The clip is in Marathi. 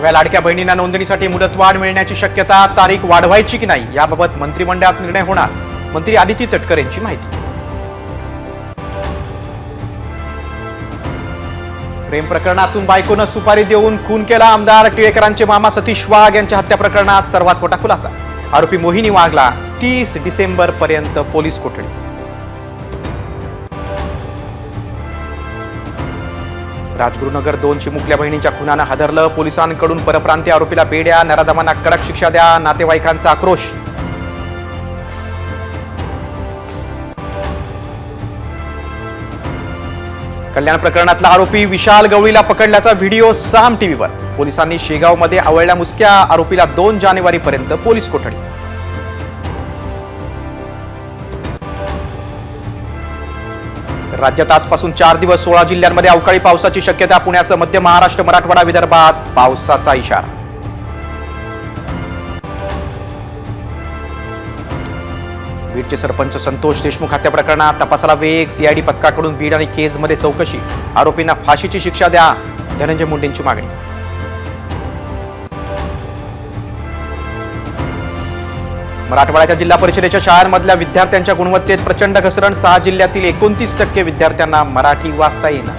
नव्या लाडक्या बहिणींना नोंदणीसाठी मुदतवाढ मिळण्याची शक्यता, तारीख वाढवायची की नाही याबाबत मंत्रिमंडळात निर्णय होणार. मंत्री आदिती तटकर यांची माहिती. प्रेम प्रकरणातून बायकोनं सुपारी देऊन खून केला. आमदार टिळेकरांचे मामा सतीश वाघ यांच्या हत्या प्रकरणात सर्वात मोठा खुलासा. आरोपी मोहिनी वाघला 30 डिसेंबर पर्यंत पोलीस कोठडी. राजगुरुनगर 2 चिमुकल्या बहिणींच्या खुनानं हादरलं. पोलिसांकडून परप्रांतीय आरोपीला बेड्या, नराधमांना कडक शिक्षा द्या. नातेवाईकांचा आक्रोश. कल्याण प्रकरणातला आरोपी विशाल गवळीला पकडल्याचा व्हिडिओ साम टीव्हीवर. पोलिसांनी शेगावमध्ये आवळल्या मुसक्या. आरोपीला 2 जानेवारीपर्यंत पोलीस कोठडी. राज्यात आजपासून 4 दिवस 16 जिल्ह्यांमध्ये अवकाळी पावसाची शक्यता. पुण्यासह मध्य महाराष्ट्र, मराठवाडा, विदर्भात पावसाचा इशारा. बीडचे सरपंच संतोष देशमुख हत्या प्रकरणात तपासाला वेग. सीआयडी पथकाकडून बीड आणि केजमध्ये चौकशी. आरोपींना फाशीची शिक्षा द्या. धनंजय मुंडेंची मागणी. मराठवाड्याच्या जिल्हा परिषदेच्या शाळांमधल्या विद्यार्थ्यांच्या गुणवत्तेत प्रचंड घसरण. 6 जिल्ह्यातील 29% विद्यार्थ्यांना मराठी वाचता येईना.